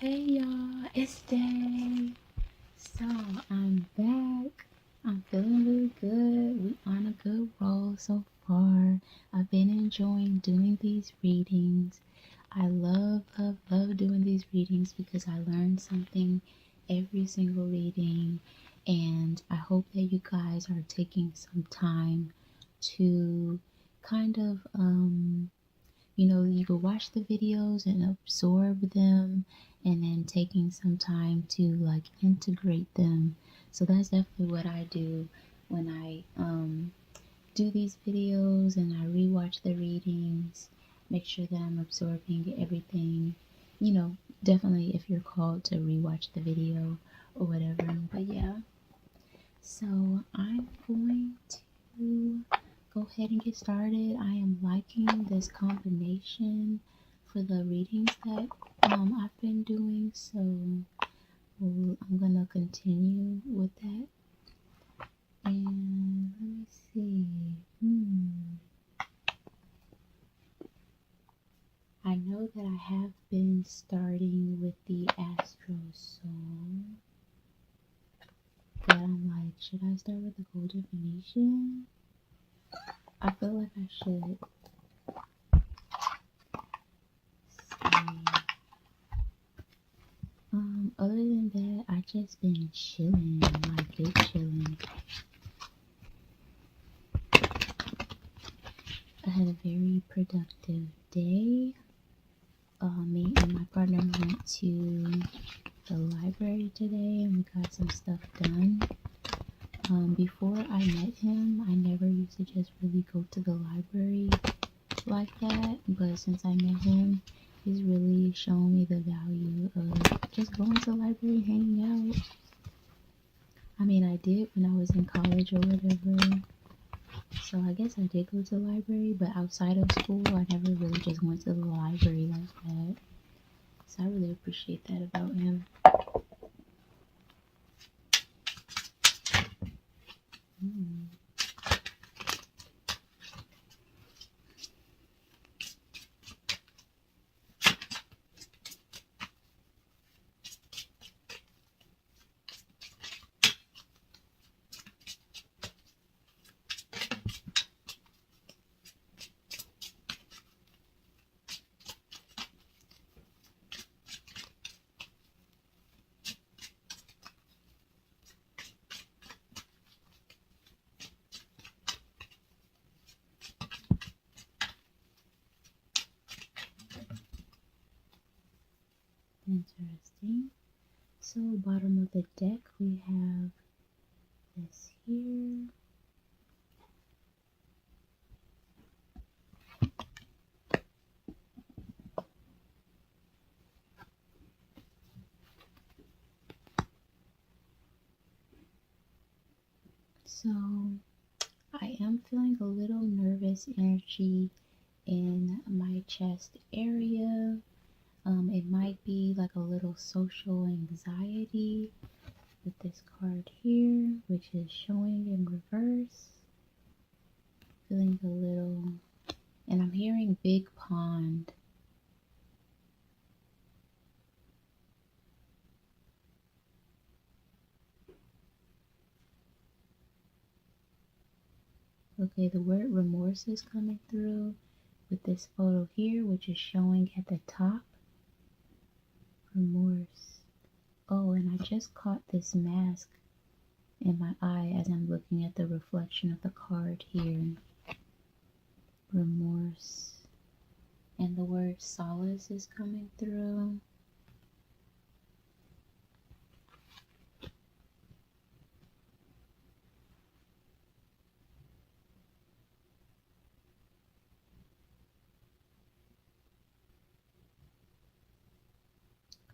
Hey y'all, it's Day. So I'm back. I'm feeling really good. We on a good roll so far. I've been enjoying doing these readings. I love doing these readings because I learn something every single reading, and I hope that you guys are taking some time to kind of you could watch the videos and absorb them, and then taking some time to like integrate them. So that's definitely what I do when I do these videos, and I rewatch the readings, make sure that I'm absorbing everything. Definitely if you're called to rewatch the video or whatever. But yeah, so I'm going to go ahead and get started. I am liking this combination for the readings that I've been doing, so I'm gonna continue with that. And let me see. I know that I have been starting with the Astro Soul, but I'm like, should I start with the Golden Venetian? I feel like I should. Other than that, I just been chilling, like big chilling. I had a very productive day. Me and my partner went to the library today and we got some stuff done. Before I met him, I never used to just really go to the library like that, but since I met him, he's really shown me the value of just going to the library, hanging out. I mean, I did when I was in college or whatever, so I guess I did go to the library, but outside of school, I never really just went to the library like that. So I really appreciate that about him. Interesting. So, bottom of the deck, we have this here. So, I am feeling a little nervous energy in my chest area. It might be like a little social anxiety with this card here, which is showing in reverse. Feeling a little, and I'm hearing big pond. Okay, the word remorse is coming through with this photo here, which is showing at the top. Remorse. Oh, and I just caught this mask in my eye as I'm looking at the reflection of the card here. Remorse. And the word solace is coming through.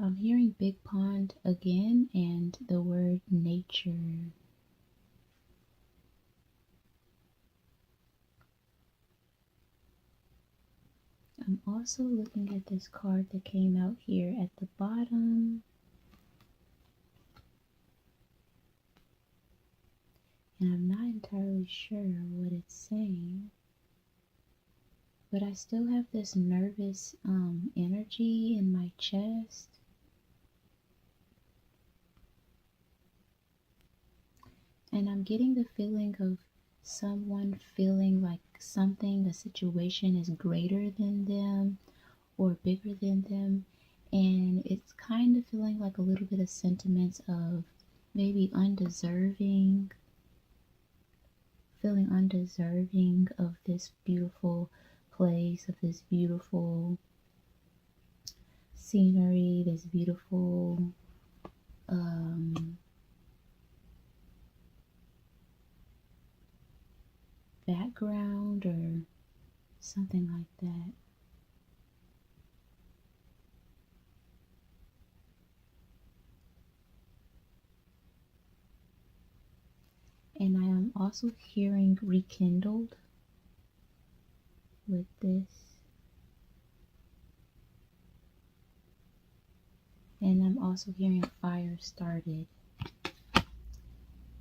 I'm hearing big pond again and the word nature. I'm also looking at this card that came out here at the bottom. And I'm not entirely sure what it's saying. But I still have this nervous energy in my chest. And I'm getting the feeling of someone feeling like something, a situation is greater than them or bigger than them. And it's kind of feeling like a little bit of sentiments of maybe undeserving, feeling undeserving of this beautiful place, of this beautiful scenery, this beautiful background or something like that. And I am also hearing rekindled with this. And I'm also hearing fire started.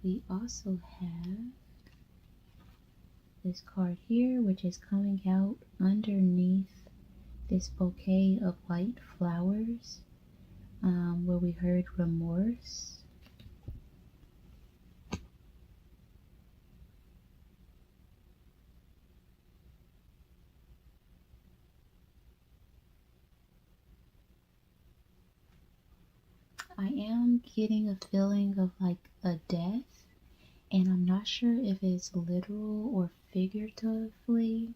We also have this card here, which is coming out underneath this bouquet of white flowers, where we heard remorse. I am getting a feeling of like a death, and I'm not sure if it's literal or figuratively.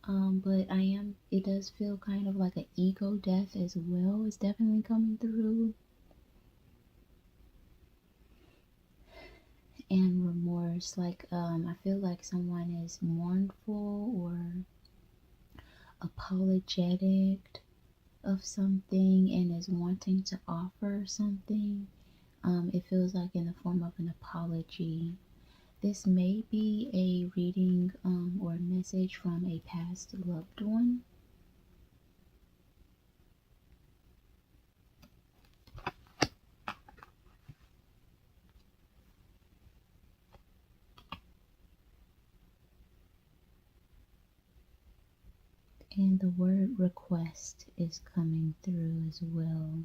But it does feel kind of like an ego death as well. It's definitely coming through. And remorse, like, I feel like someone is mournful or apologetic of something and is wanting to offer something. It feels like in the form of an apology. This may be a reading or a message from a past loved one. And the word request is coming through as well.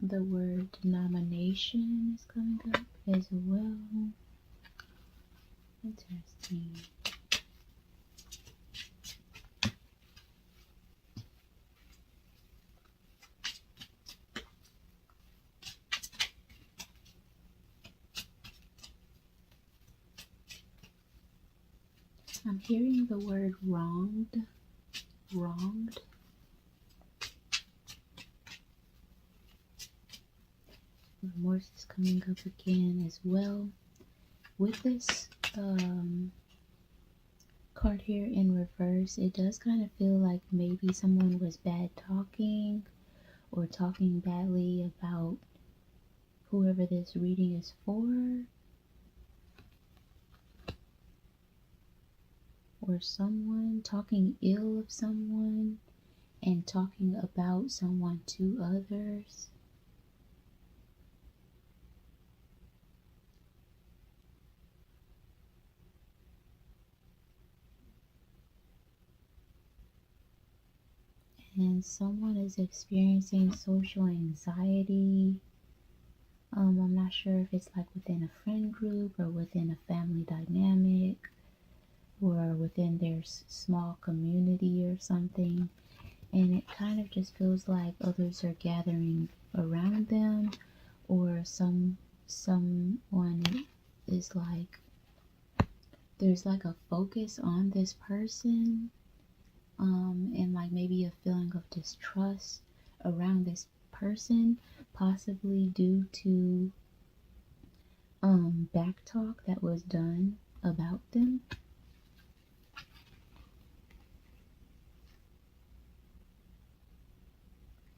The word denomination is coming up as well. Interesting. I'm hearing the word wronged. Wronged. Remorse is coming up again as well. With this card here in reverse, it does kind of feel like maybe someone was bad talking or talking badly about whoever this reading is for, or someone talking ill of someone and talking about someone to others. And someone is experiencing social anxiety. I'm not sure if it's like within a friend group or within a family dynamic or within their small community or something. And it kind of just feels like others are gathering around them, or someone is like, there's like a focus on this person, and like maybe a feeling of distrust around this person, possibly due to back talk that was done about them.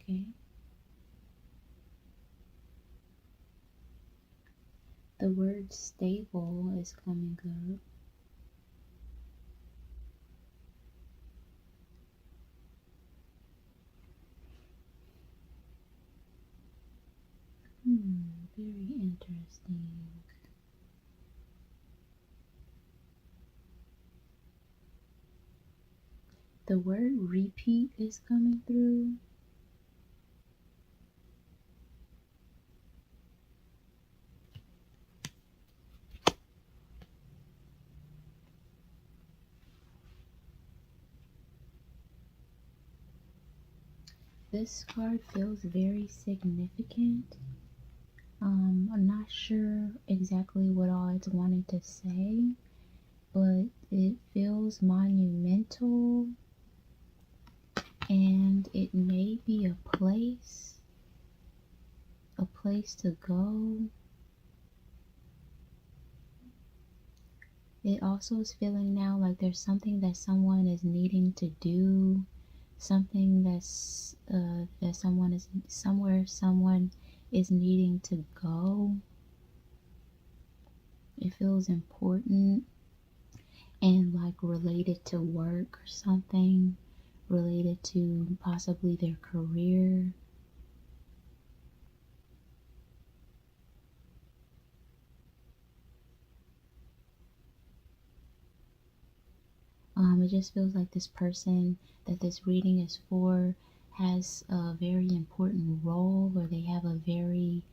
Okay. The word stable is coming up. Very interesting. The word repeat is coming through. This card feels very significant. I'm not sure exactly what all it's wanting to say, but it feels monumental, and it may be a place to go. It also is feeling now like there's something that someone is needing to do, something that's that someone is somewhere someone is needing to go. It feels important and like related to work or something, related to possibly their career. It just feels like this person that this reading is for has a very important role, or they have a very,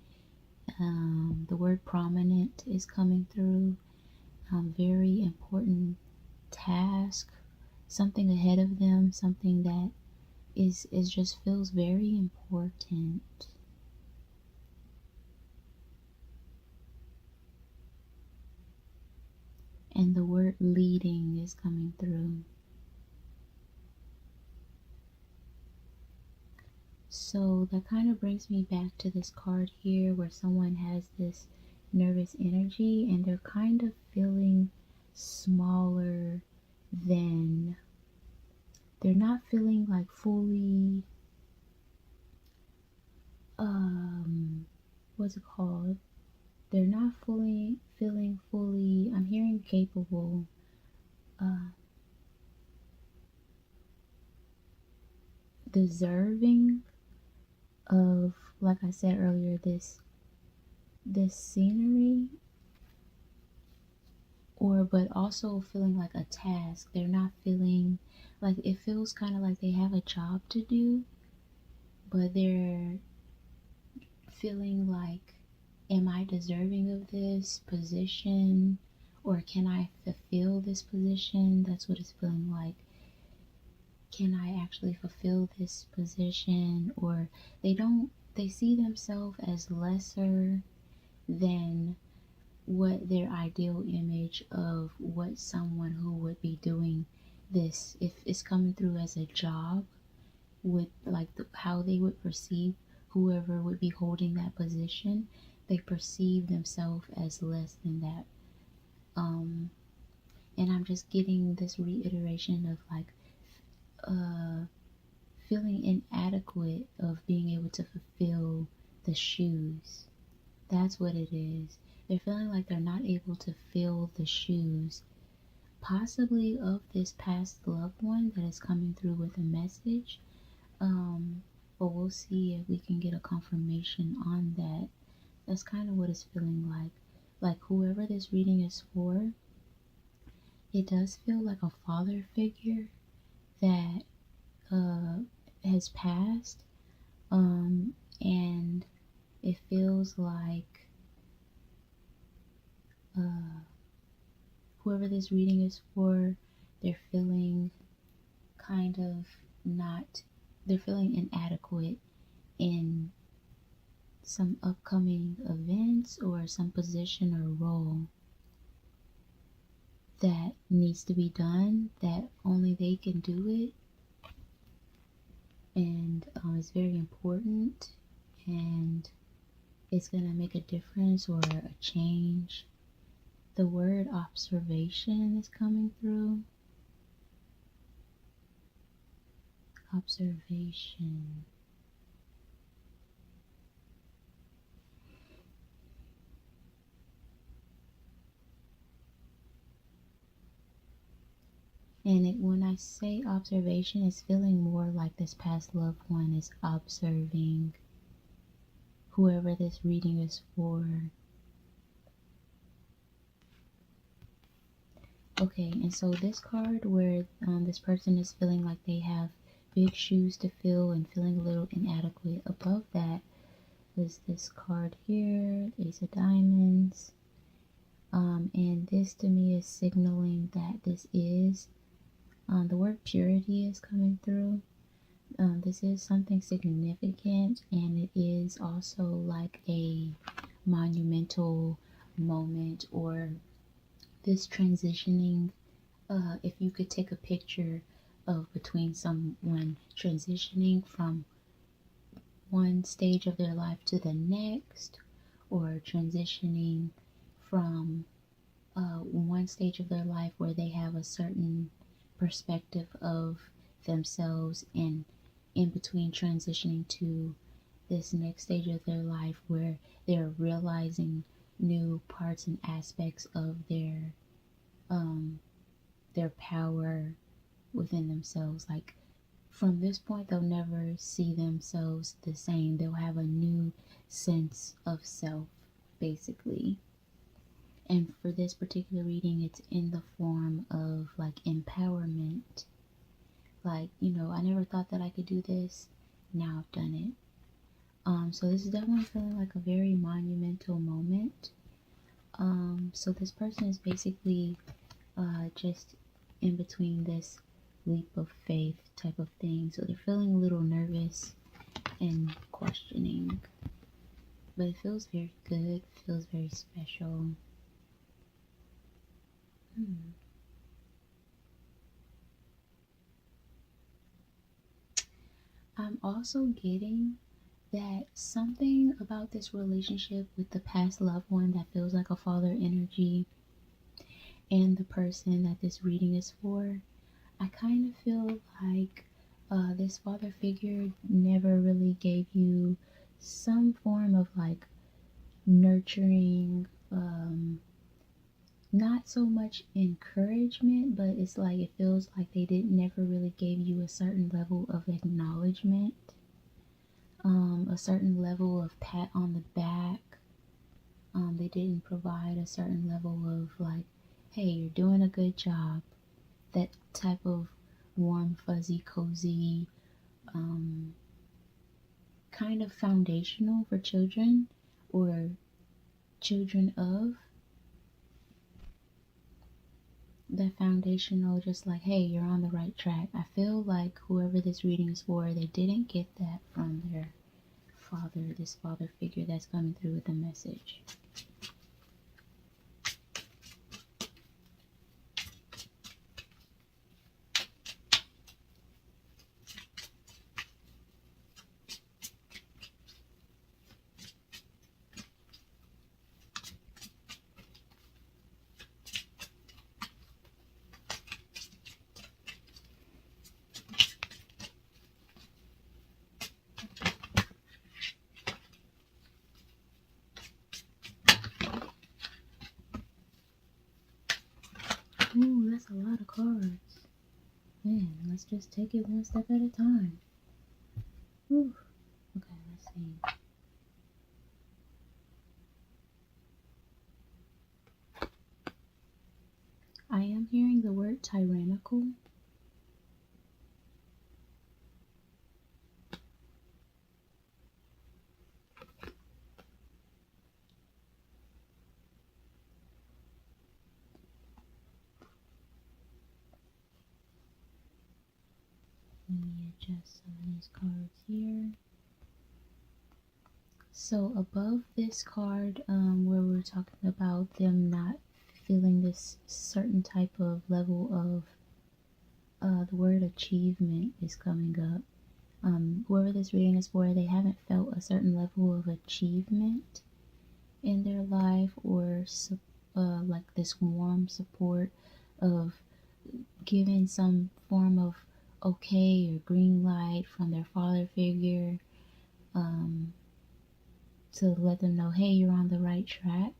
the word prominent is coming through, very important task, something ahead of them, something that is just feels very important. And the word leading is coming through. So that kind of brings me back to this card here where someone has this nervous energy and they're kind of feeling smaller than, they're not feeling like fully, what's it called? They're not fully feeling fully, I'm hearing capable, deserving of, like I said earlier, this scenery, or but also feeling like a task. They're not feeling like, it feels kind of like they have a job to do, but they're feeling like, am I deserving of this position, or can I fulfill this position? That's what it's feeling like. Can I actually fulfill this position? Or they see themselves as lesser than what their ideal image of what someone who would be doing this, if it's coming through as a job, with like how they would perceive whoever would be holding that position. They perceive themselves as less than that. And I'm just getting this reiteration of like feeling inadequate of being able to fulfill the shoes. That's what it is. They're feeling like they're not able to fill the shoes, possibly of this past loved one that is coming through with a message. But we'll see if we can get a confirmation on that. That's kind of what it's feeling like. Like whoever this reading is for, it does feel like a father figure that has passed, and it feels like whoever this reading is for, they're feeling kind of not, they're feeling inadequate in some upcoming events or some position or role that needs to be done, that only they can do it, and it's very important, and it's going to make a difference or a change. The word observation is coming through. Observation. And when I say observation, it's feeling more like this past loved one is observing whoever this reading is for. Okay, and so this card where this person is feeling like they have big shoes to fill and feeling a little inadequate. Above that is this card here, Ace of Diamonds. And this to me is signaling that this is, the word purity is coming through. This is something significant, and it is also like a monumental moment, or this transitioning. If you could take a picture of between someone transitioning from one stage of their life to the next, or transitioning from one stage of their life where they have a certain perspective of themselves, and in between transitioning to this next stage of their life where they're realizing new parts and aspects of their power within themselves. Like, from this point, they'll never see themselves the same. They'll have a new sense of self, basically. And for this particular reading, it's in the form of like empowerment. Like, I never thought that I could do this. Now I've done it. So this is definitely feeling like a very monumental moment. So this person is basically just in between this leap of faith type of thing. So they're feeling a little nervous and questioning. But it feels very good, feels very special. I'm also getting that something about this relationship with the past loved one that feels like a father energy, and the person that this reading is for, I kind of feel like this father figure never really gave you some form of like nurturing, not so much encouragement, but it's like it feels like they never really gave you a certain level of acknowledgement, a certain level of pat on the back. They didn't provide a certain level of like, hey, you're doing a good job. That type of warm, fuzzy, cozy, kind of foundational for children or children of. That foundational, just like, hey, you're on the right track. I feel like whoever this reading is for, they didn't get that from their father, this father figure that's coming through with a message. Ooh, that's a lot of cards. Man, let's just take it one step at a time. Ooh. Okay, let's see. I am hearing the word tyrannical. Let me adjust some of these cards here. So above this card, where we're talking about them not feeling this certain type of level of, the word achievement is coming up. Whoever this reading is for, they haven't felt a certain level of achievement in their life, or like this warm support of giving some form of okay or green light from their father figure, to let them know, hey, you're on the right track.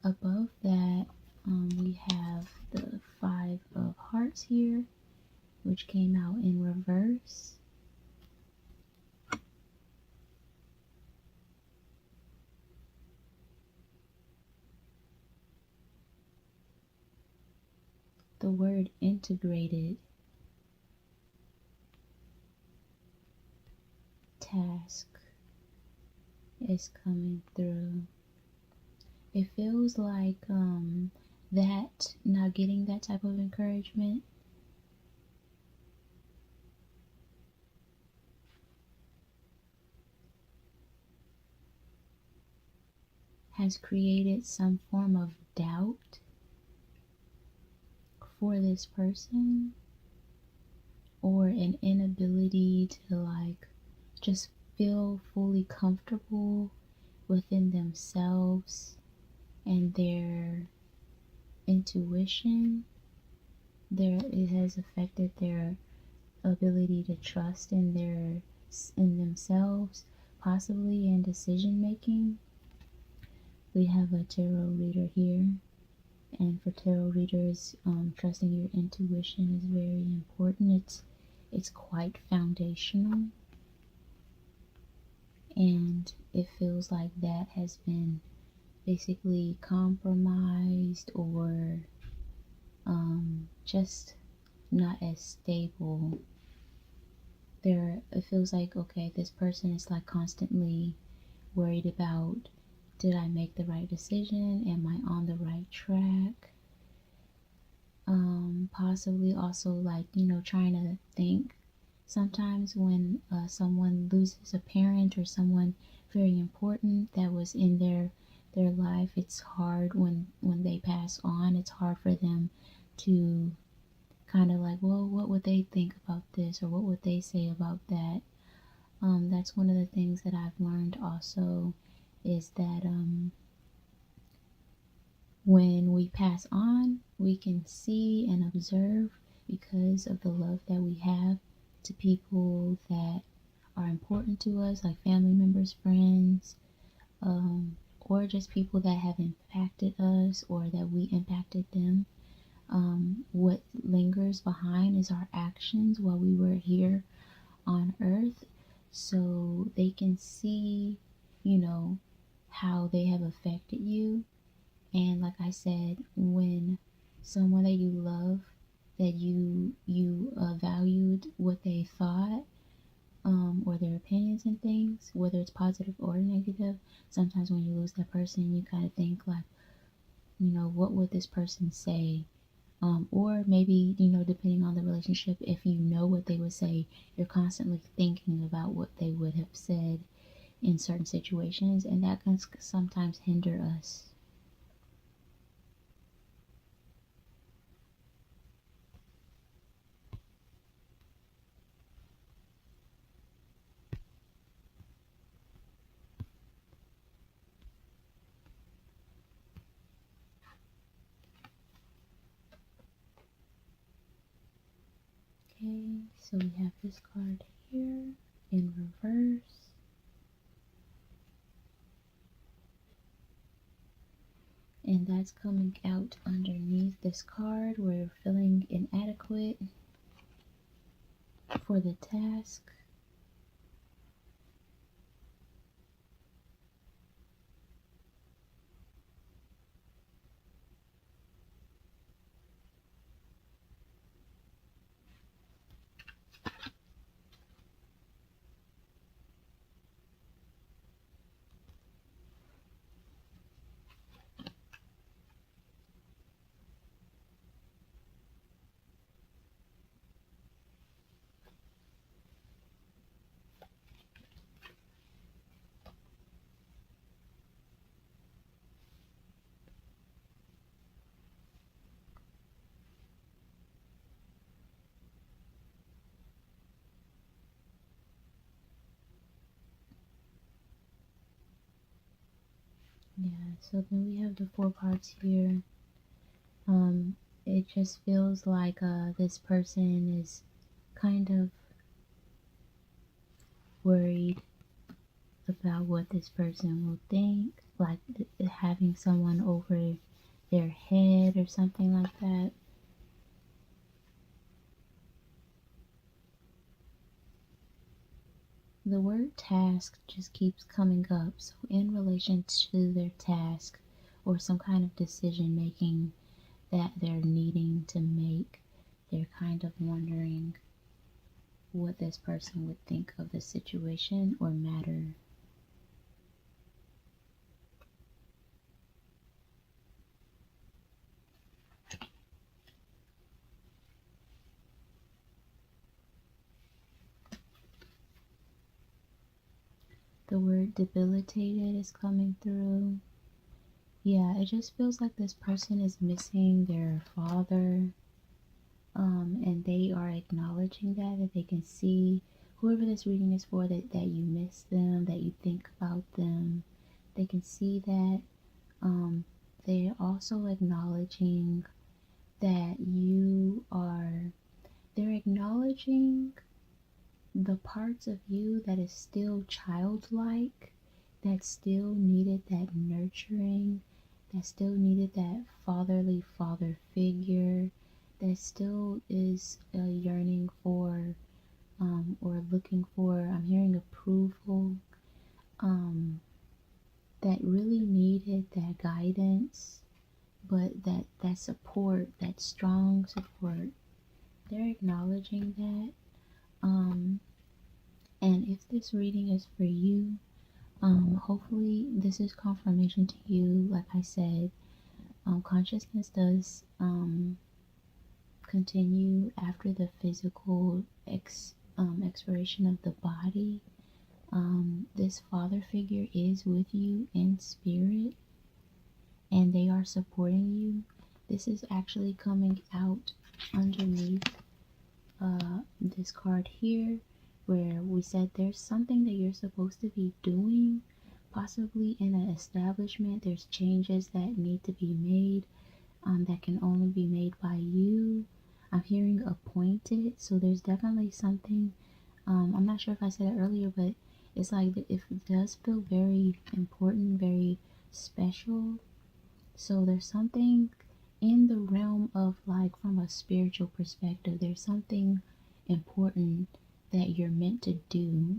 Above that, we have the Five of Hearts here, which came out in reverse. the word integrated task is coming through. It feels like that not getting that type of encouragement has created some form of doubt for this person, or an inability to like just feel fully comfortable within themselves and their intuition. It has affected their ability to trust in themselves, possibly in decision making. We have a tarot reader here, and for tarot readers, trusting your intuition is very important. It's quite foundational, and it feels like that has been basically compromised, or just not as stable. It feels like, okay, this person is like constantly worried about, did I make the right decision? Am I on the right track? Possibly also like, trying to think. Sometimes when someone loses a parent or someone very important that was in their life, it's hard when they pass on. It's hard for them to kind of like, well, what would they think about this, or what would they say about that? That's one of the things that I've learned also, is that when we pass on, we can see and observe, because of the love that we have to people that are important to us, like family members, friends, or just people that have impacted us or that we impacted them. What lingers behind is our actions while we were here on earth, so they can see, how they have affected you. And like I said, when someone that you love, that you valued what they thought, or their opinions and things, whether it's positive or negative, sometimes when you lose that person, you kind of think like, what would this person say? Or maybe, depending on the relationship, if you know what they would say, you're constantly thinking about what they would have said in certain situations, and that can sometimes hinder us. Okay, so we have this card here in reverse. And that's coming out underneath this card. We're feeling inadequate for the task. Yeah, so then we have the 4 parts here. It just feels like this person is kind of worried about what this person will think, like having someone over their head or something like that. The word task just keeps coming up. So in relation to their task or some kind of decision making, that they're needing to make. They're kind of wondering what this person would think of the situation or matter. The word debilitated is coming through. Yeah, it just feels like this person is missing their father. And they are acknowledging that they can see, whoever this reading is for, that you miss them, that you think about them. They can see that. They're also acknowledging that they're acknowledging the parts of you that is still childlike, that still needed that nurturing, that still needed that fatherly father figure, that still is yearning for or looking for, I'm hearing approval, that really needed that guidance, but that support, that strong support. They're acknowledging that. And if this reading is for you, hopefully this is confirmation to you. Like I said, consciousness does continue after the physical expiration of the body. This father figure is with you in spirit, and they are supporting you. This is actually coming out underneath this card here, where we said there's something that you're supposed to be doing, possibly in an establishment. There's changes that need to be made, that can only be made by you. I'm hearing appointed, so there's definitely something. I'm not sure if I said it earlier, but it's like it does feel very important, very special. So there's something in the realm of, like, from a spiritual perspective, there's something important that you're meant to do.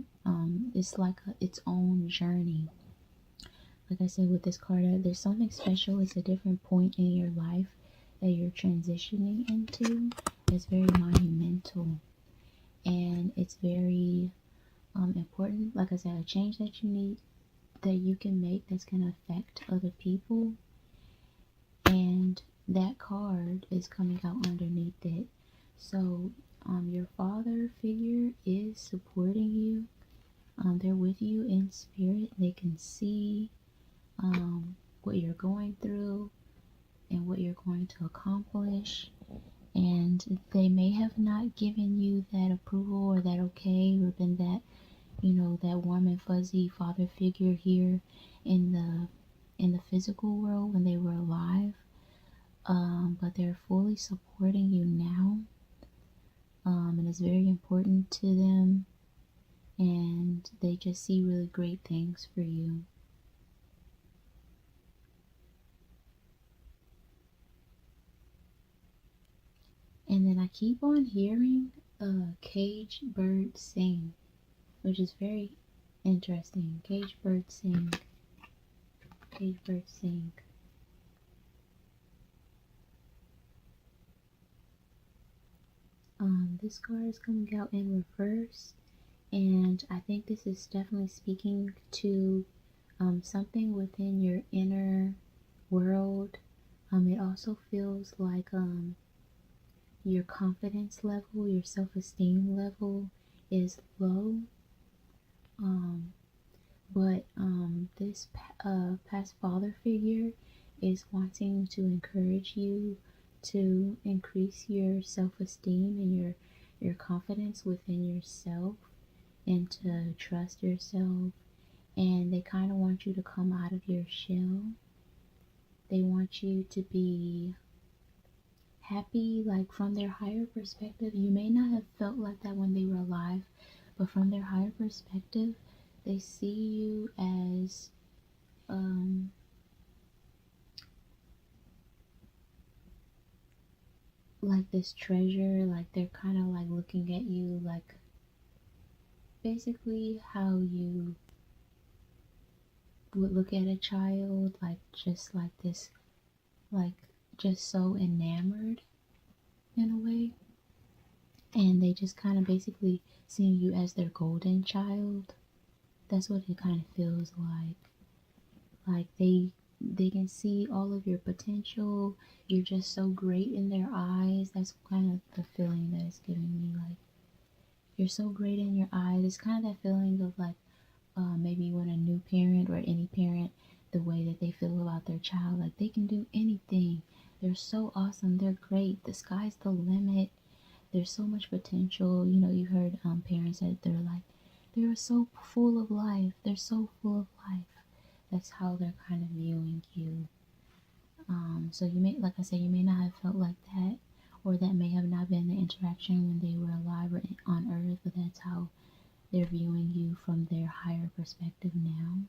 It's like its own journey. Like I said with this card, there's something special. It's a different point in your life that you're transitioning into. It's very monumental, and it's very important. Like I said, a change that you can make that's going to affect other people. And that card is coming out underneath it. So your father figure is supporting you. They're with you in spirit. They can see what you're going through and what you're going to accomplish. And they may have not given you that approval or that okay, or been that, that warm and fuzzy father figure here in the physical world when they were alive. But they're fully supporting you now. And it's very important to them, and they just see really great things for you. And then I keep on hearing a cage bird sing, which is very interesting. Cage bird sing. Cage bird sing. This card is coming out in reverse, and I think this is definitely speaking to something within your inner world. It also feels like your confidence level, your self-esteem level is low. But this past father figure is wanting to encourage you to increase your self-esteem and your confidence within yourself, and to trust yourself. And they kind of want you to come out of your shell. They want you to be happy, like from their higher perspective. You may not have felt like that when they were alive, but from their higher perspective, they see you as like this treasure. Like they're kind of like looking at you like basically how you would look at a child, like just like this, like just so enamored in a way, and they just kind of basically seeing you as their golden child. That's what it kind of feels like. Like they can see all of your potential. You're just so great in their eyes. That's kind of the feeling that it's giving me. Like you're so great in your eyes. It's kind of that feeling of like maybe when a new parent or any parent, the way that they feel about their child, like they can do anything. They're so awesome. They're great. The sky's the limit. There's so much potential. You know, you heard parents that they're like, they're so full of life. They're so full of life. That's how they're kind of viewing you. So you may, like I said, you may not have felt like that, or that may have not been the interaction when they were alive or on Earth, but that's how they're viewing you from their higher perspective now.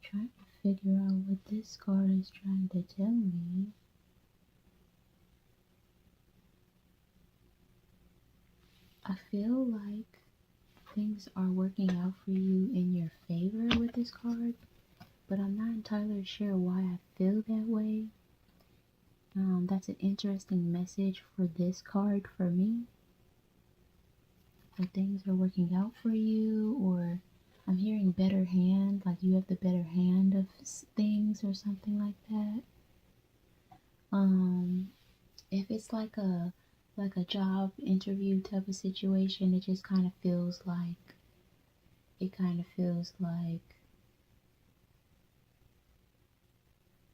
Trying to figure out what this card is trying to tell me. I feel like things are working out for you in your favor with this card, but I'm not entirely sure why I feel that way. That's an interesting message for this card for me. That things are working out for you, or I'm hearing better hand, like you have the better hand of things or something like that. If it's like a job interview type of situation, it just kind of feels like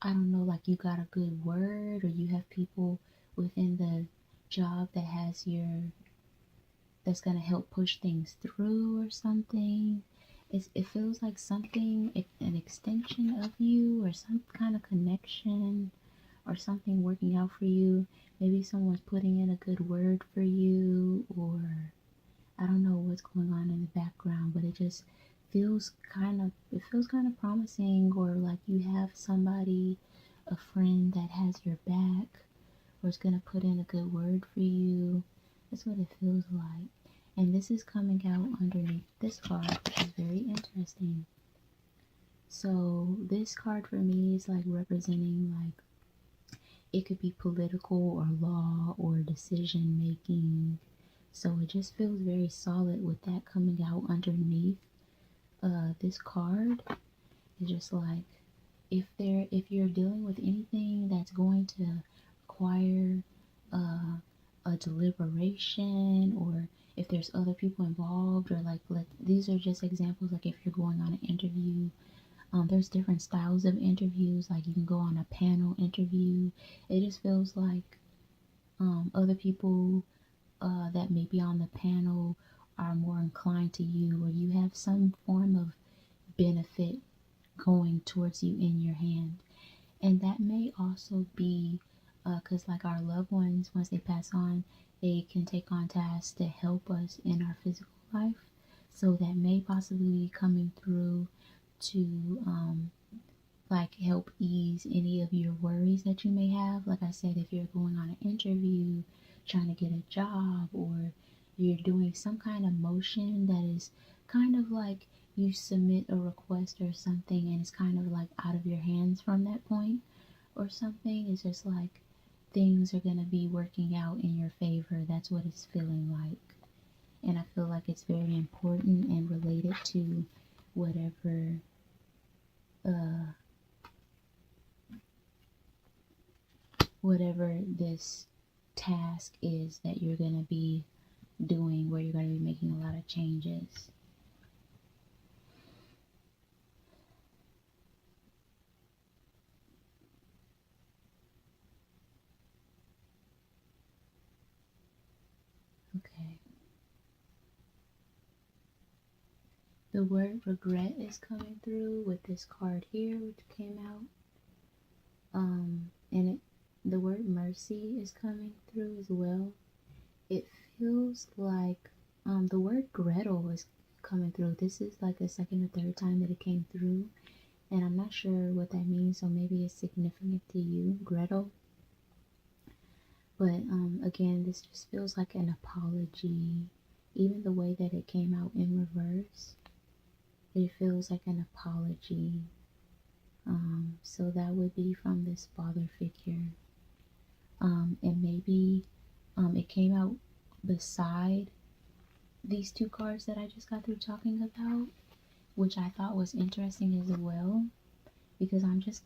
I don't know, like you got a good word, or you have people within the job that's gonna help push things through or something. It feels like something, an extension of you, or some kind of connection, or something working out for you. Maybe someone's putting in a good word for you, or I don't know what's going on in the background, but it just feels kind of promising, or like you have somebody, a friend that has your back, or is gonna put in a good word for you. That's what it feels like. And this is coming out underneath this card, which is very interesting. So this card for me is like representing, like, it could be political or law or decision making. So it just feels very solid with that coming out underneath this card. It's just like if you're dealing with anything that's going to require a deliberation, or if there's other people involved, or like these are just examples, like if you're going on an interview. There's different styles of interviews, like you can go on a panel interview. It just feels like other people that may be on the panel are more inclined to you, or you have some form of benefit going towards you in your hand. And that may also be because, like, our loved ones, once they pass on, they can take on tasks to help us in our physical life. So that may possibly be coming through to like help ease any of your worries that you may have. Like I said, if you're going on an interview, trying to get a job, or you're doing some kind of motion that is kind of like you submit a request or something, and it's kind of like out of your hands from that point or something, it's just like things are going to be working out in your favor. That's what it's feeling like. And I feel like it's very important and related to whatever uh, whatever this task is that you're going to be doing, where you're going to be making a lot of changes. Okay. The word regret is coming through with this card here, which came out. The word mercy is coming through as well. It feels like the word Gretel is coming through. This is like the second or third time that it came through, and I'm not sure what that means, so maybe it's significant to you, Gretel. But again, this just feels like an apology. Even the way that it came out in reverse, it feels like an apology. So that would be from this father figure. And maybe it came out beside these two cards that I just got through talking about, which I thought was interesting as well, because I'm just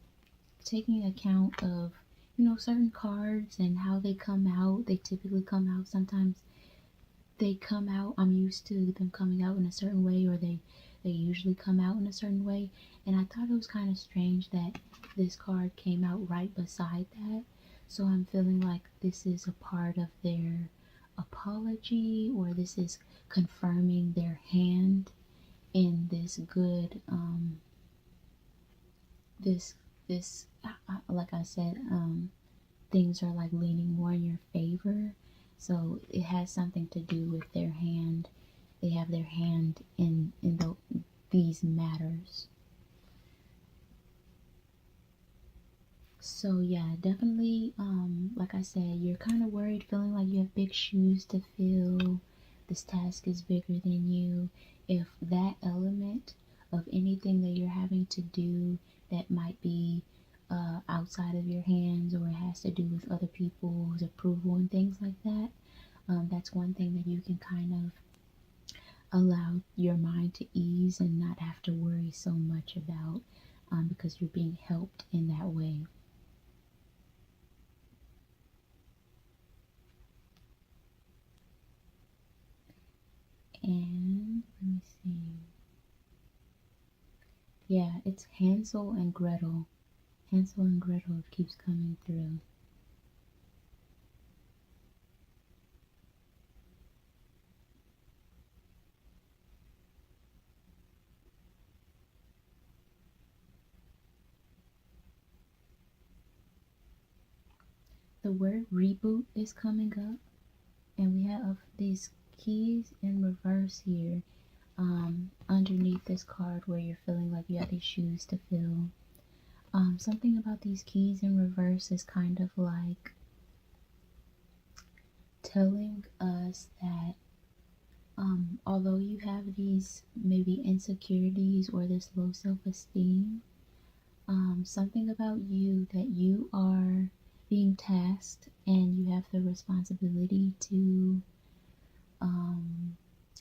taking account of, certain cards and how they come out. They typically come out, sometimes they come out, I'm used to them coming out in a certain way, or they usually come out in a certain way. And I thought it was kind of strange that this card came out right beside that. So I'm feeling like this is a part of their apology, or this is confirming their hand in this good, like I said, things are like leaning more in your favor. So it has something to do with their hand. They have their hand in these matters. So yeah, definitely, like I said, you're kind of worried, feeling like you have big shoes to fill. This task is bigger than you. If that element of anything that you're having to do that might be outside of your hands, or it has to do with other people's approval and things like that, that's one thing that you can kind of allow your mind to ease and not have to worry so much about, because you're being helped in that way. And let me see. Yeah, it's Hansel and Gretel. Hansel and Gretel keeps coming through. The word reboot is coming up, and we have these keys in reverse here, underneath this card, where you're feeling like you have these shoes to fill. Something about these keys in reverse is kind of like telling us that although you have these maybe insecurities or this low self-esteem, something about you that you are being tasked, and you have the responsibility to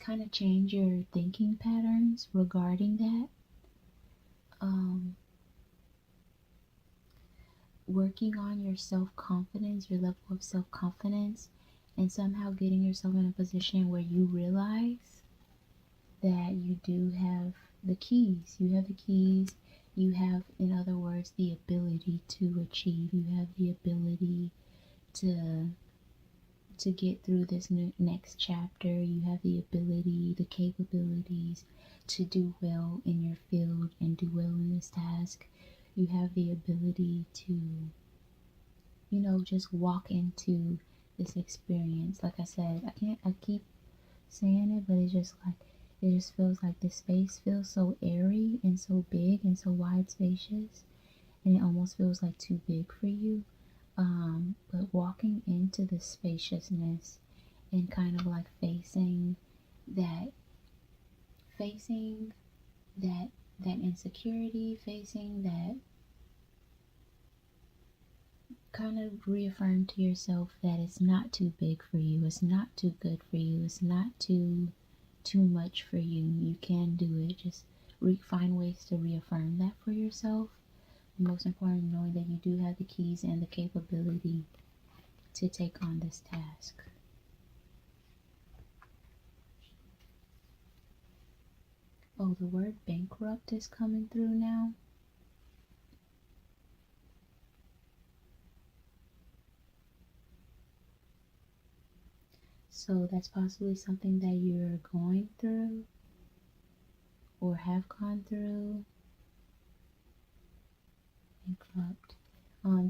kind of change your thinking patterns regarding that. Working on your self-confidence, your level of self-confidence, and somehow getting yourself in a position where you realize that you do have the keys. You have the keys. You have, in other words, the ability to achieve. You have the ability to get through this next chapter. You have the ability, the capabilities to do well in your field and do well in this task. You have the ability to, just walk into this experience. Like I said, I keep saying it, but it's just like, it just feels like this space feels so airy and so big and so wide spacious, and it almost feels like too big for you. But walking into the spaciousness and kind of like facing that insecurity, facing that, kind of reaffirm to yourself that it's not too big for you, it's not too good for you, it's not too much for you. You can do it. Just find ways to reaffirm that for yourself. Most important, knowing that you do have the keys and the capability to take on this task. Oh, the word bankrupt is coming through now. So that's possibly something that you're going through. or have gone through. Bankrupt.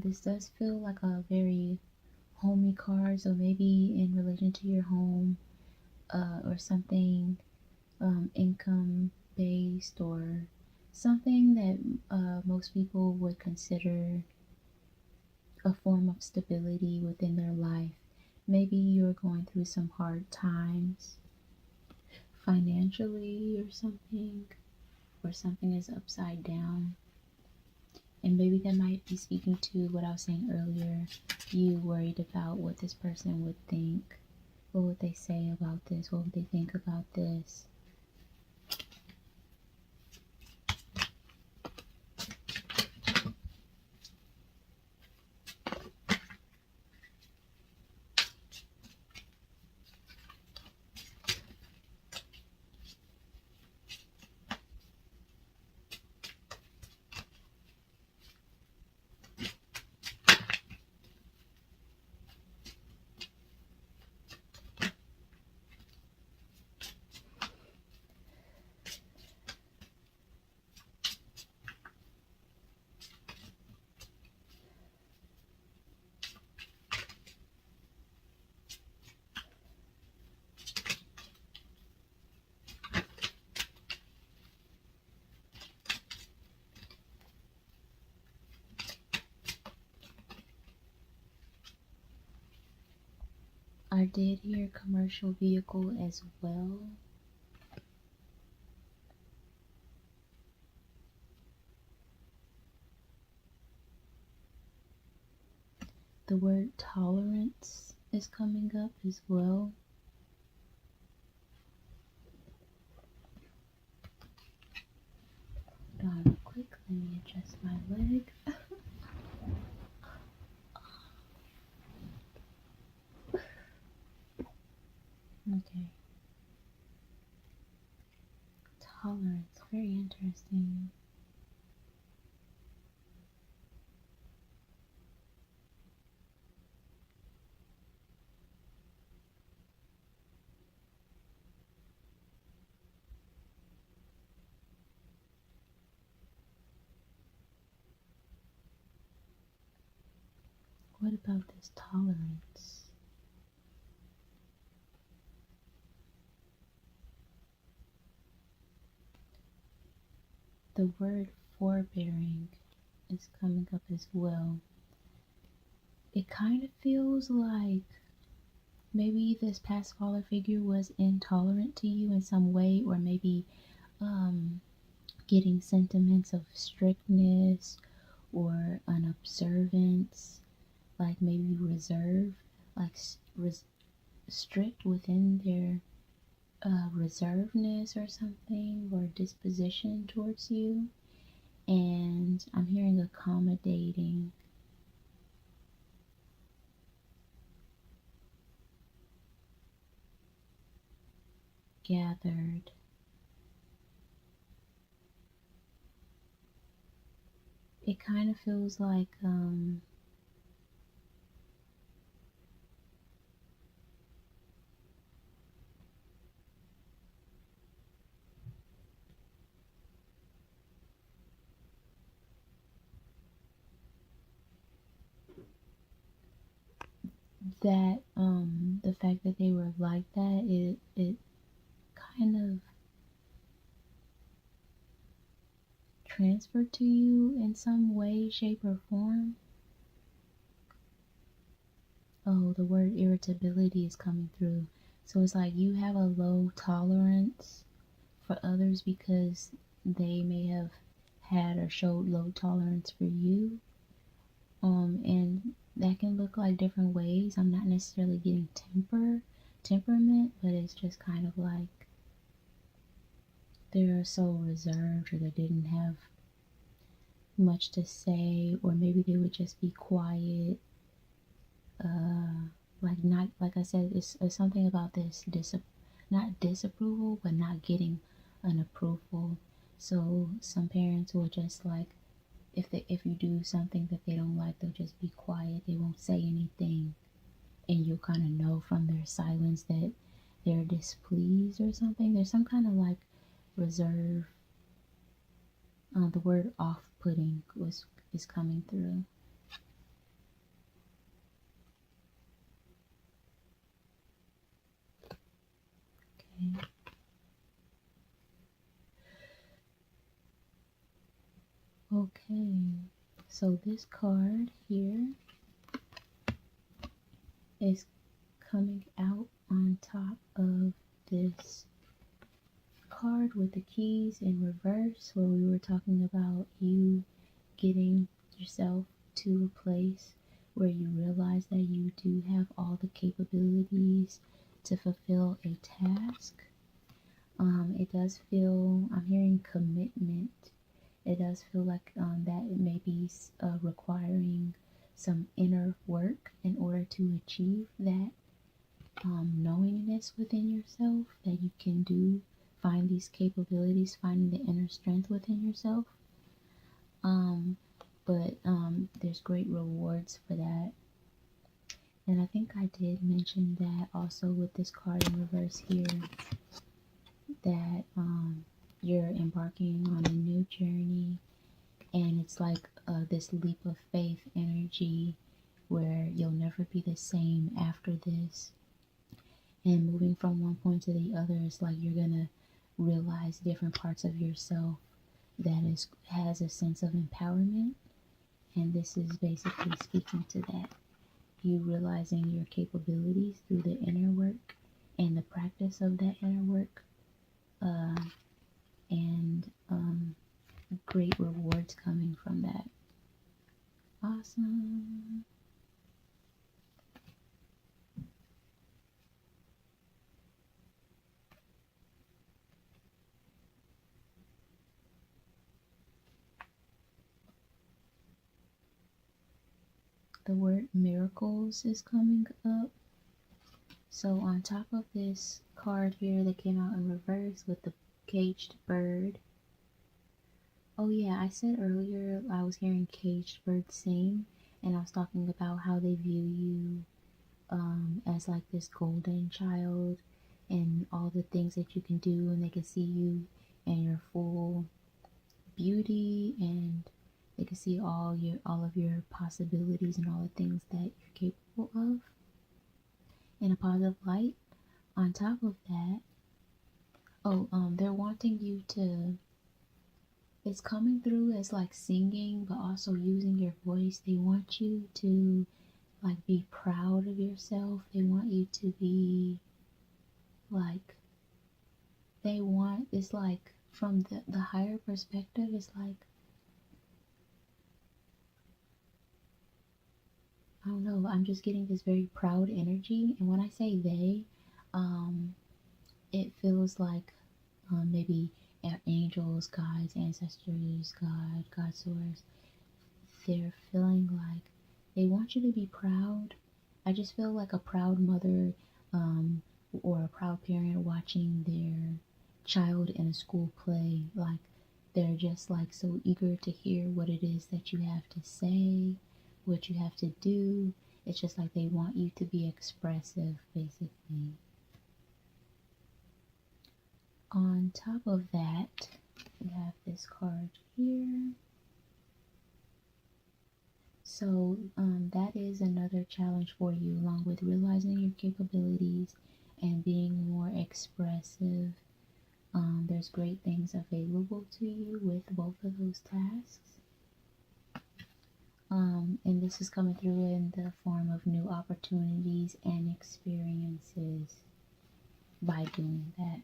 This does feel like a very homey card, so maybe in relation to your home, or something, income based, or something that most people would consider a form of stability within their life. Maybe you're going through some hard times financially or something is upside down. And maybe that might be speaking to what I was saying earlier. You worried about what this person would think. What would they say about this? What would they think about this? I did hear commercial vehicle as well. The word tolerance is coming up as well. Hold on real quick, let me adjust my leg. Okay. Tolerance, very interesting. What about this tolerance? The word forbearing is coming up as well. It kind of feels like maybe this past father figure was intolerant to you in some way, or maybe getting sentiments of strictness or unobservance, like maybe reserve, like strict within their reservedness or something, or disposition towards you. And I'm hearing accommodating. Gathered. It kind of feels like that the fact that they were like that, it kind of transferred to you in some way, shape, or form. Oh, the word irritability is coming through. So it's like you have a low tolerance for others because they may have had or showed low tolerance for you. And that can look like different ways. I'm not necessarily getting temperament, but it's just kind of like they're so reserved, or they didn't have much to say, or maybe they would just be quiet. Like, not like I said, it's something about this not disapproval, but not getting an approval. So some parents will just like, if you do something that they don't like, they'll just be quiet. They won't say anything, and you'll kind of know from their silence that they're displeased or something. There's some kind of like reserve the word off-putting is coming through. Okay. Okay. So this card here is coming out on top of this card with the keys in reverse, where we were talking about you getting yourself to a place where you realize that you do have all the capabilities to fulfill a task. It does feel, I'm hearing commitment. It does feel like that it may be requiring some inner work in order to achieve that knowingness within yourself that you can do, find these capabilities, finding the inner strength within yourself. But there's great rewards for that. And I think I did mention that also with this card in reverse here, that you're embarking on a new journey, and it's like this leap of faith energy where you'll never be the same after this. And moving from one point to the other, it's like you're gonna realize different parts of yourself that has a sense of empowerment. And this is basically speaking to that. You realizing your capabilities through the inner work and the practice of that inner work, and great rewards coming from that. Awesome. The word miracles is coming up. So on top of this card here that came out in reverse with the caged bird. Oh yeah, I said earlier I was hearing caged birds sing, and I was talking about how they view you as like this golden child and all the things that you can do, and they can see you in your full beauty, and they can see all of your possibilities and all the things that you're capable of in a positive light. On top of that, they're wanting you to, it's coming through as like singing, but also using your voice. They want you to like be proud of yourself. They want you to be like, it's like from the higher perspective, it's like, I don't know, I'm just getting this very proud energy. And when I say they, it feels like maybe angels, guides, ancestors, God source. They're feeling like they want you to be proud. I just feel like a proud mother or a proud parent watching their child in a school play. Like they're just like so eager to hear what it is that you have to say, what you have to do. It's just like they want you to be expressive, basically. On top of that, we have this card here. So that is another challenge for you, along with realizing your capabilities and being more expressive. There's great things available to you with both of those tasks. And this is coming through in the form of new opportunities and experiences by doing that.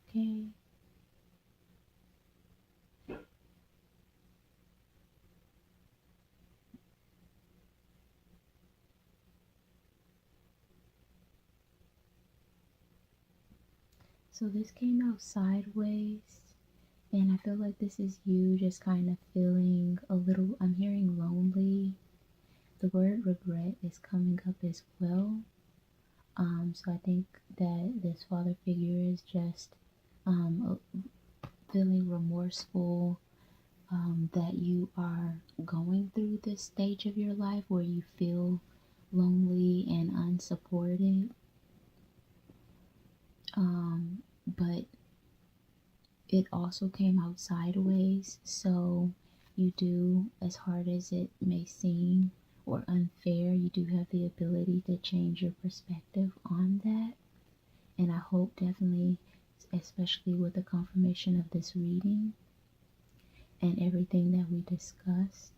Okay. So this came out sideways, and I feel like this is you just kind of feeling a little, I'm hearing lonely. The word regret is coming up as well. So I think that this father figure is just feeling remorseful that you are going through this stage of your life where you feel lonely and unsupported. But it also came out sideways, so you do, as hard as it may seem or unfair, you do have the ability to change your perspective on that. And I hope definitely, especially with the confirmation of this reading and everything that we discussed,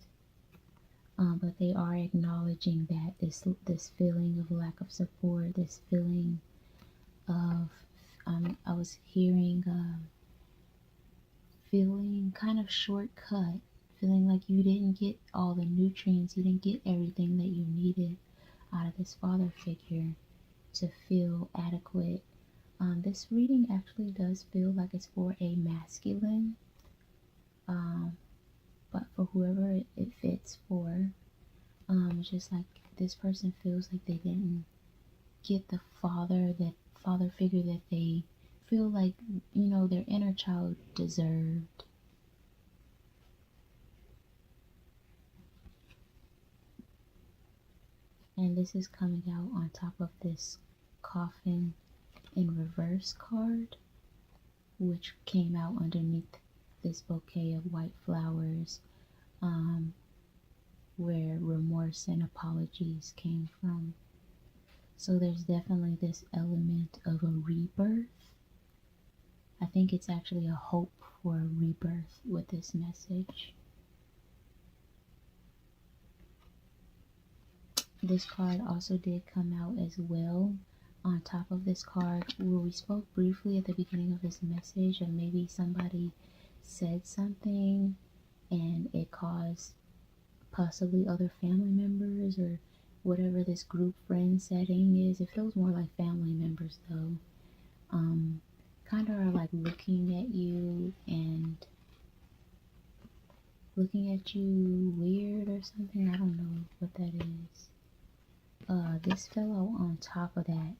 but they are acknowledging that this feeling of lack of support, this feeling of I was hearing feeling kind of shortcut, feeling like you didn't get all the nutrients, you didn't get everything that you needed out of this father figure to feel adequate. This reading actually does feel like it's for a masculine, but for whoever it fits for, it's just like this person feels like they didn't get the father figure that they feel like, their inner child deserved. And this is coming out on top of this coffin in reverse card, which came out underneath this bouquet of white flowers, where remorse and apologies came from. So there's definitely this element of a rebirth. I think it's actually a hope for a rebirth with this message. This card also did come out as well on top of this card, where we spoke briefly at the beginning of this message, and maybe somebody said something and it caused possibly other family members or whatever this group friend setting is. It feels more like family members though. Kind of are like looking at you weird or something. I don't know what that is. This fellow on top of that.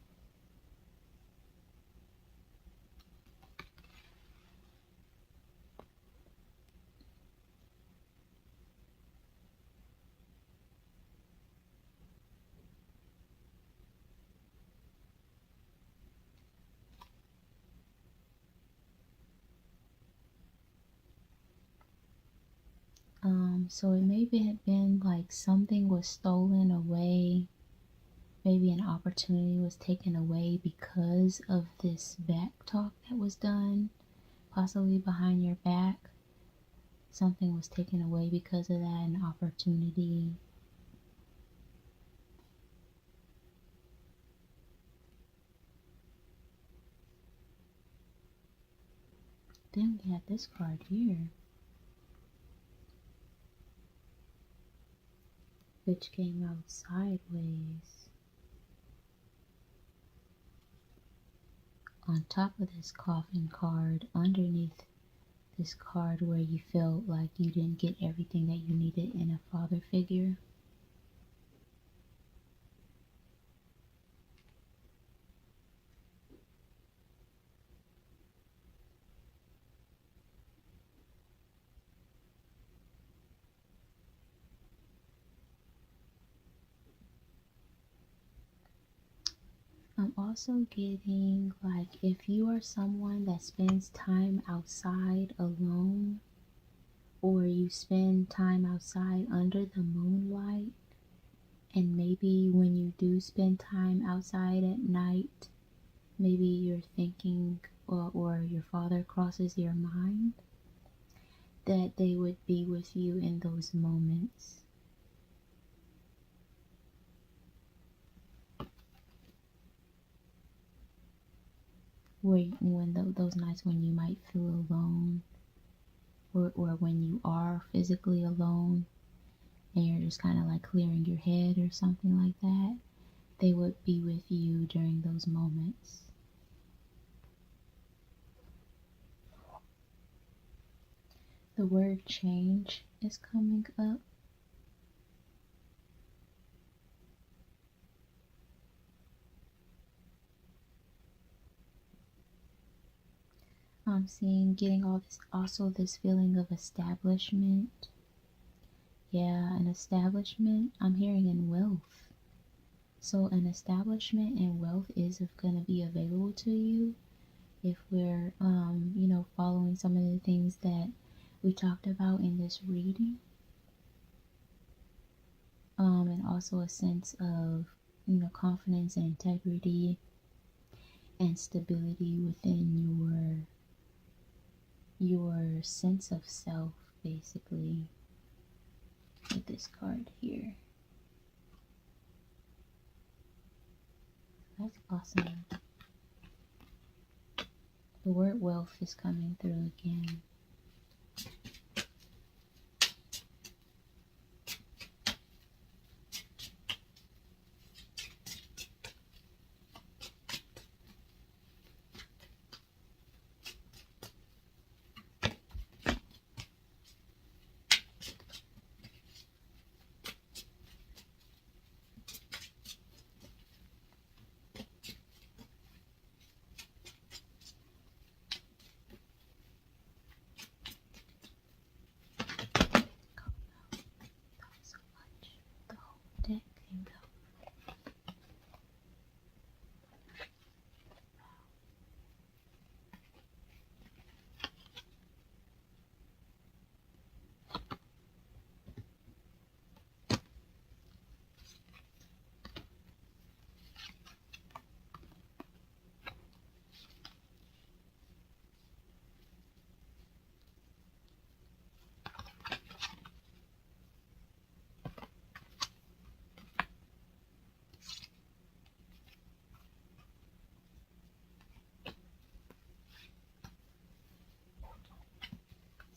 So it may have been like something was stolen away. Maybe an opportunity was taken away because of this back talk that was done, possibly behind your back. Something was taken away because of that, an opportunity. Then we have this card here, which came out sideways. On top of this coffin card, underneath this card where you felt like you didn't get everything that you needed in a father figure. I'm also getting like if you are someone that spends time outside alone, or you spend time outside under the moonlight, and maybe when you do spend time outside at night, maybe you're thinking or your father crosses your mind, that they would be with you in those moments. When those nights when you might feel alone, or when you are physically alone and you're just kind of like clearing your head or something like that, they would be with you during those moments. The word change is coming up. I'm seeing getting all this, also this feeling of establishment. Yeah, an establishment. I'm hearing in wealth. So an establishment and wealth is going to be available to you if we're, following some of the things that we talked about in this reading. And also a sense of, confidence and integrity and stability within your sense of self, basically, with this card here. That's awesome. The word wealth is coming through again. Deck can go.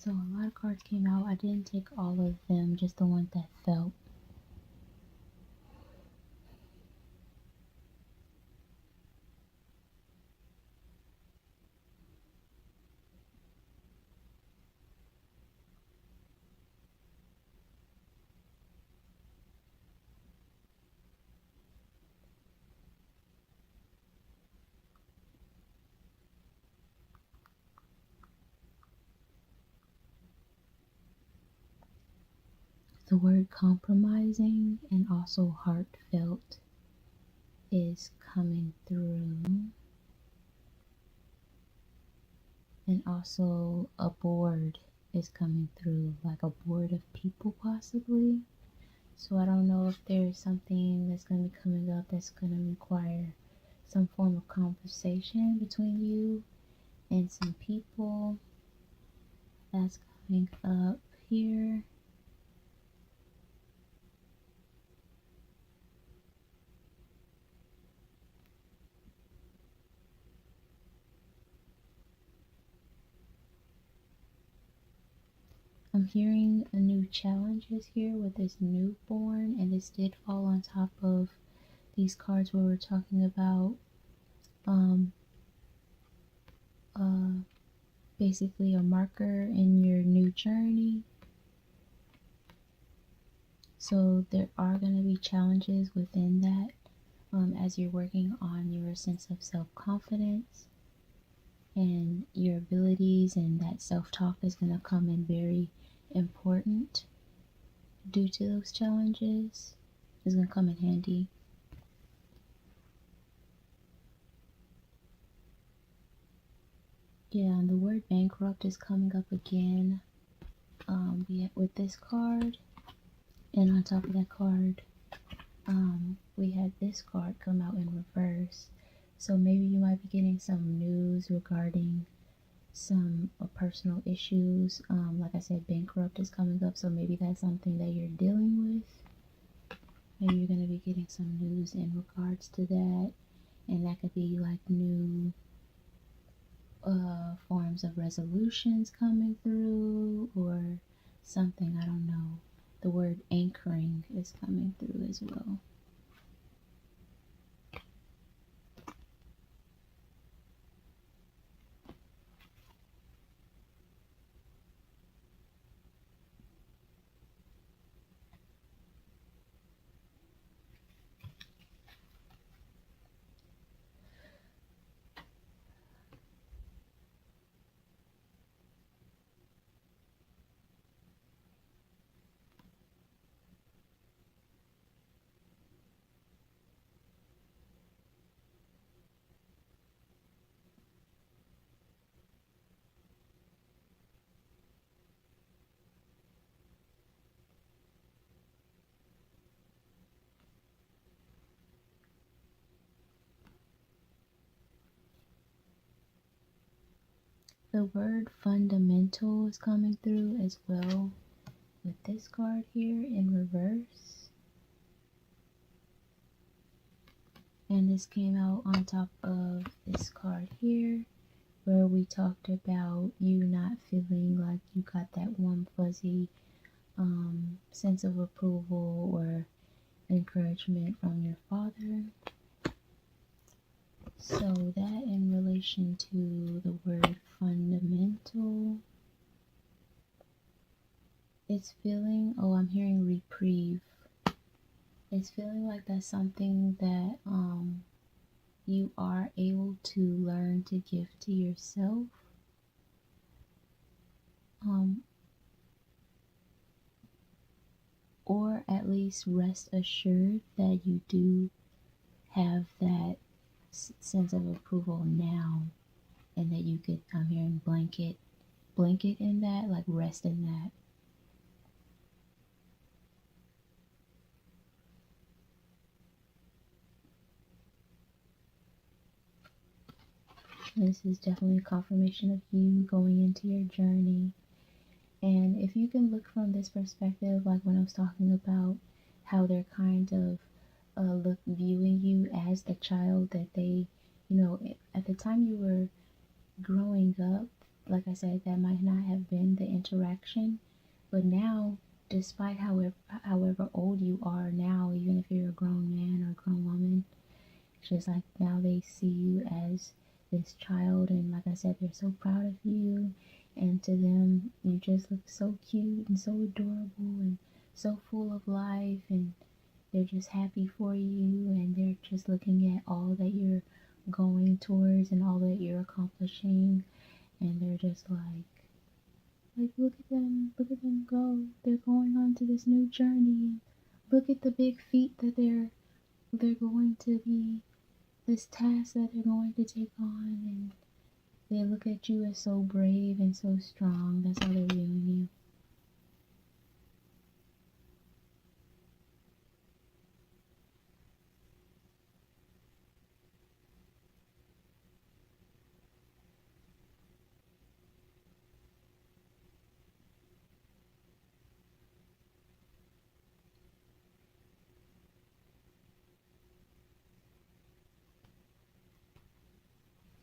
So a lot of cards came out. I didn't take all of them, just the ones that felt. The word compromising and also heartfelt is coming through. And also a board is coming through, like a board of people possibly. So I don't know if there's something that's going to be coming up that's going to require some form of conversation between you and some people. That's coming up here. I'm hearing a new challenges here with this newborn, and this did fall on top of these cards where we're talking about basically a marker in your new journey. So there are going to be challenges within that as you're working on your sense of self-confidence and your abilities, and that self-talk is going to come in very important due to those challenges. It's going to come in handy. Yeah, and the word bankrupt is coming up again with this card. And on top of that card, we had this card come out in reverse. So maybe you might be getting some news regarding some personal issues. Like I said, bankrupt is coming up, so maybe that's something that you're dealing with. Maybe you're going to be getting some news in regards to that, and that could be like new forms of resolutions coming through or something. I don't know. The word anchoring is coming through as well. The word fundamental is coming through as well with this card here in reverse. And this came out on top of this card here, where we talked about you not feeling like you got that warm fuzzy sense of approval or encouragement from your father. So that in relation to the word fundamental, it's feeling, oh, I'm hearing reprieve. It's feeling like that's something that you are able to learn to give to yourself. Or at least rest assured that you do have that sense of approval now, and that you could, I'm hearing blanket in that, like rest in that. This is definitely a confirmation of you going into your journey. And if you can look from this perspective, like when I was talking about how they're kind of viewing you as the child that they, at the time you were growing up, like I said, that might not have been the interaction, but now, despite however old you are now, even if you're a grown man or a grown woman, it's just like now they see you as this child, and like I said, they're so proud of you, and to them, you just look so cute and so adorable and so full of life, and they're just happy for you, and they're just looking at all that you're going towards and all that you're accomplishing, and they're just like look at them go. They're going on to this new journey. Look at the big feat that they're going to be, this task that they're going to take on, and they look at you as so brave and so strong. That's how they're viewing you.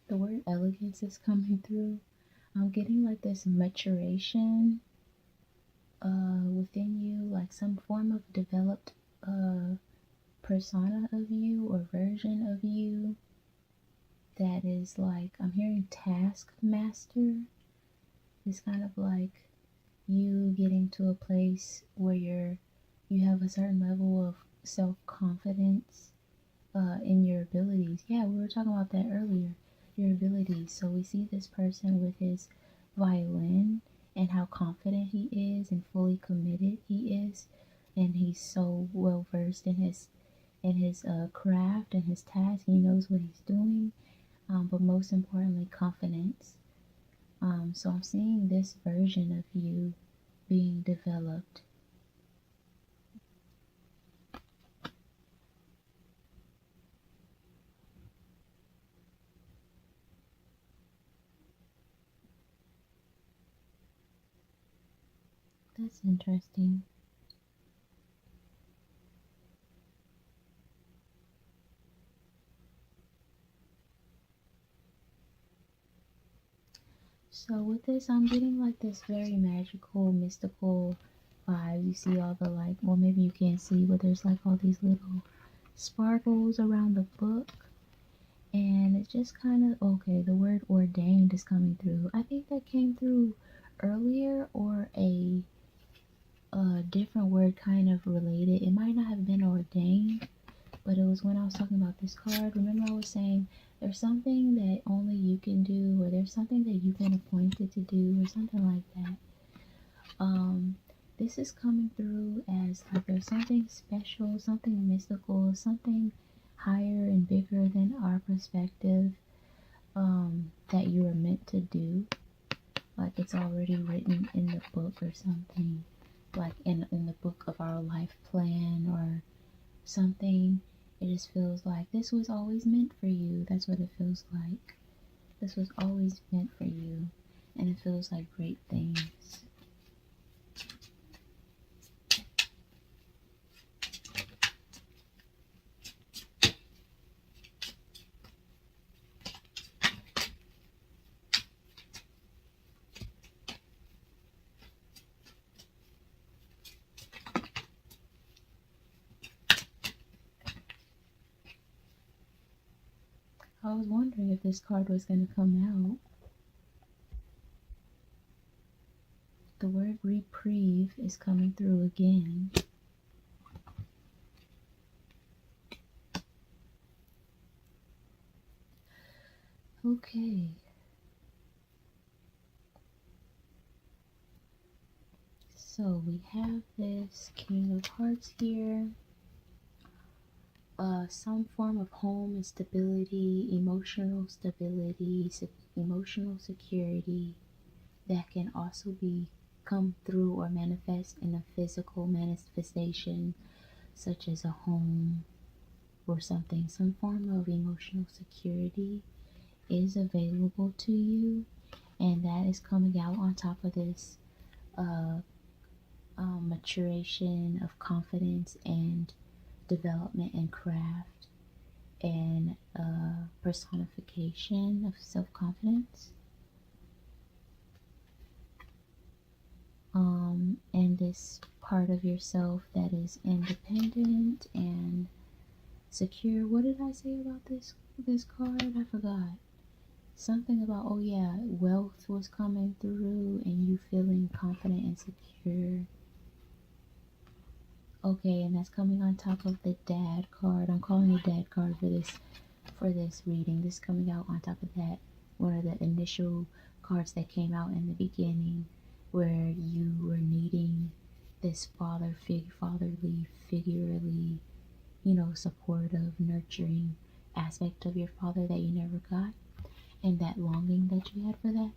The word elegance is coming through. I'm getting like this maturation within you, like some form of developed persona of you or version of you that is like, I'm hearing taskmaster. It's kind of like you getting to a place where you have a certain level of self-confidence in your abilities. Yeah, we were talking about that earlier, your abilities. So we see this person with his violin and how confident he is and fully committed he is, and he's so well versed in his craft and his task. He knows what he's doing, but most importantly, confidence. So I'm seeing this version of you being developed. That's interesting. So with this, I'm getting like this very magical, mystical vibe. You see all the like, well, maybe you can't see, but there's like all these little sparkles around the book. And it's just kind of, okay, the word ordained is coming through. I think that came through earlier, or a different word kind of related. It might not have been ordained, but it was when I was talking about this card. Remember I was saying there's something that only you can do, or there's something that you've been appointed to do, or something like that. This is coming through as like there's something special, something mystical, something higher and bigger than our perspective that you are meant to do. Like it's already written in the book or something, like in the book of our life plan or something. It just feels like this was always meant for you. That's what it feels like. This was always meant for you. and it feels like great things. I was wondering if this card was going to come out. The word reprieve is coming through again. Okay. So we have this King of Hearts here. Some form of home and stability, emotional security that can also come through or manifest in a physical manifestation, such as a home or something. Some form of emotional security is available to you, and that is coming out on top of this maturation of confidence and development and craft and personification of self-confidence. And this part of yourself that is independent and secure. What did I say about this card? I forgot. Something about, oh yeah, wealth was coming through and you feeling confident and secure. Okay, and that's coming on top of the Dad card. I'm calling it Dad card for this reading. This is coming out on top of that, one of the initial cards that came out in the beginning, where you were needing this fatherly, figurally, supportive, nurturing aspect of your father that you never got, and that longing that you had for that.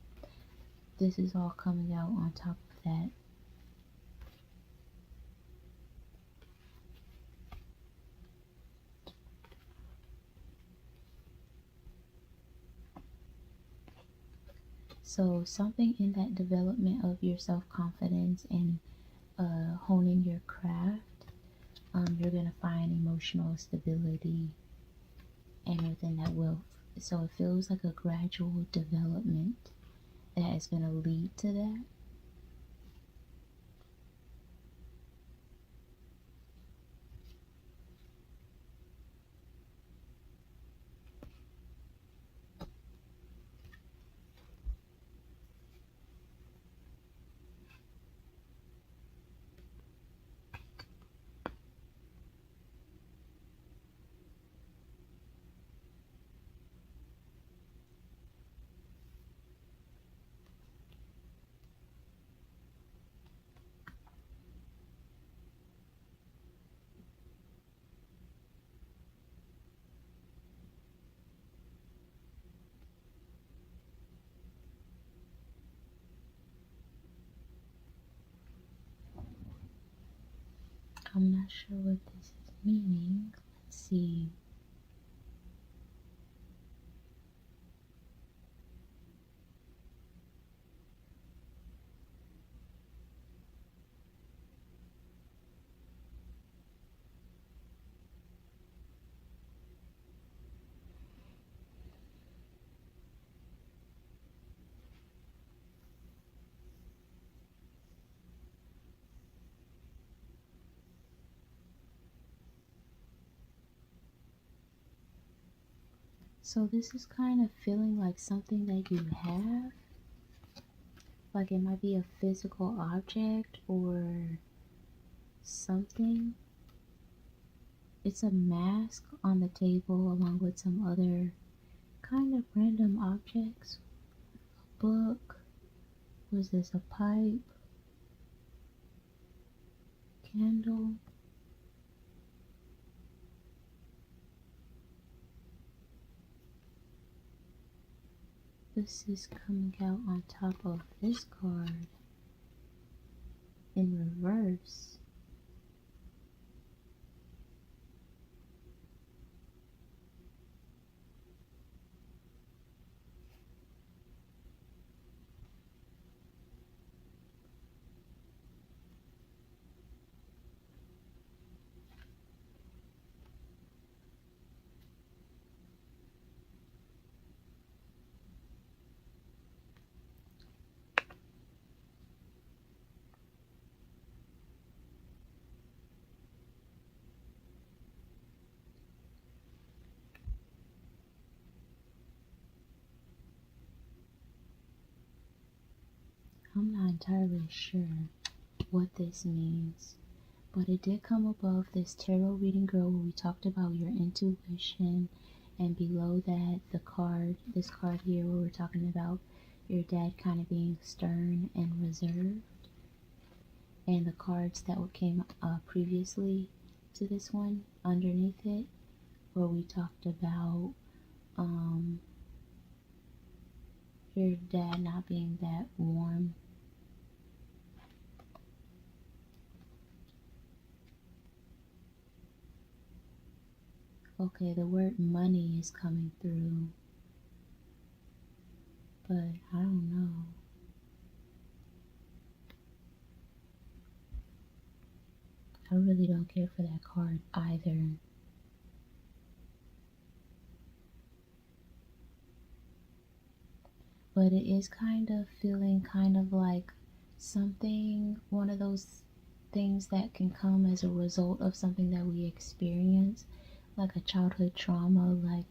This is all coming out on top of that. So something in that development of your self-confidence and honing your craft, you're going to find emotional stability and within that wealth. So it feels like a gradual development that is going to lead to that. I'm not sure what this is meaning. Let's see. So this is kind of feeling like something that you have. Like it might be a physical object or something. It's a mask on the table along with some other kind of random objects. A book. Was this a pipe? Candle? This is coming out on top of this card in reverse. I'm not entirely sure what this means, but it did come above this tarot reading girl where we talked about your intuition, and below that this card here where we're talking about your dad kind of being stern and reserved, and the cards that came previously to this one underneath it where we talked about your dad not being that warm. Okay, the word money is coming through, but I don't know. I really don't care for that card either. But it is kind of feeling kind of like something, one of those things that can come as a result of something that we experience, like a childhood trauma, like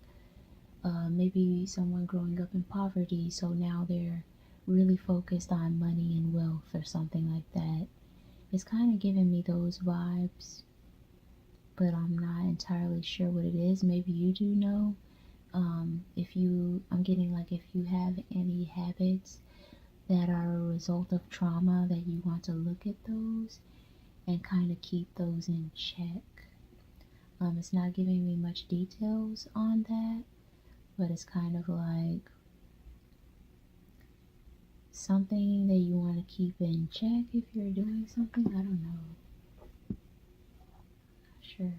maybe someone growing up in poverty, so now they're really focused on money and wealth or something like that. It's kind of giving me those vibes, but I'm not entirely sure what it is. Maybe you do know. I'm getting like if you have any habits that are a result of trauma, that you want to look at those and kind of keep those in check. It's not giving me much details on that, but it's kind of like something that you want to keep in check if you're doing something. I don't know. Not sure.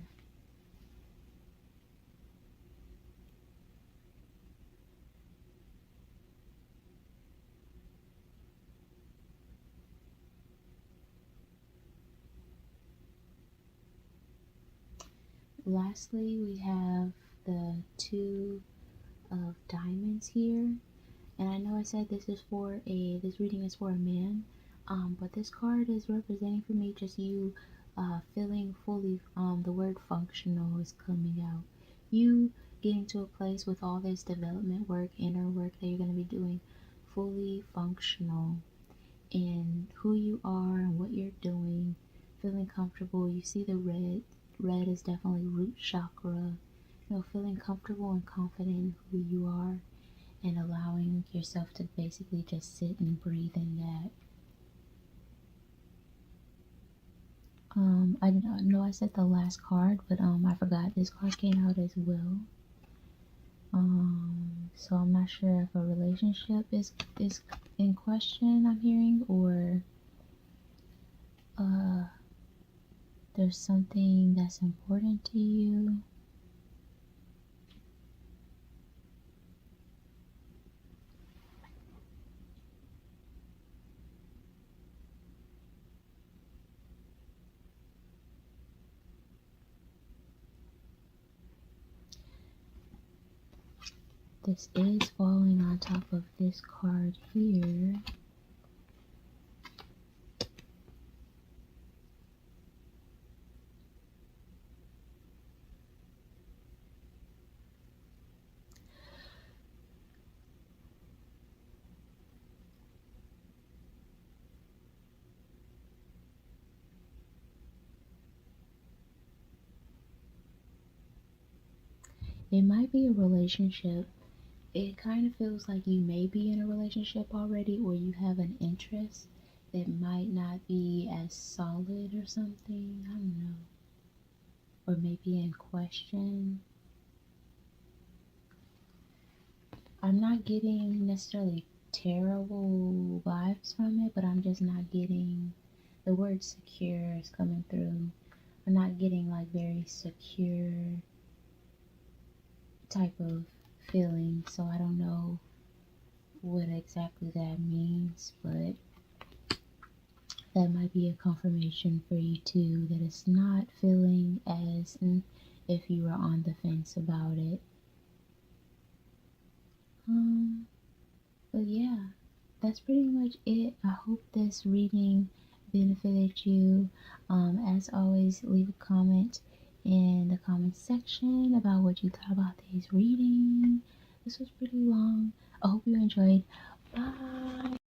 Lastly, we have the Two of Diamonds here. And I know I said this reading is for a man, but this card is representing for me just you feeling fully, the word functional is coming out. You getting to a place with all this development work, inner work that you're going to be doing, fully functional in who you are and what you're doing, feeling comfortable. You see the red. Red is definitely root chakra. You know, feeling comfortable and confident in who you are and allowing yourself to basically just sit and breathe in that. I know I said the last card, but I forgot this card came out as well. So I'm not sure if a relationship is in question I'm hearing, or there's something that's important to you. This is falling on top of this card here. It might be a relationship. It kind of feels like you may be in a relationship already, or you have an interest that might not be as solid or something. I don't know. Or maybe in question. I'm not getting necessarily terrible vibes from it, but I'm just not getting the word secure is coming through. I'm not getting like very secure type of feeling, so I don't know what exactly that means, but that might be a confirmation for you too, that it's not feeling as if you were on the fence about it. But yeah, that's pretty much it. I hope this reading benefited you. As always, leave a comment in the comment section about what you thought about today's reading. This was pretty long. I hope you enjoyed. Bye.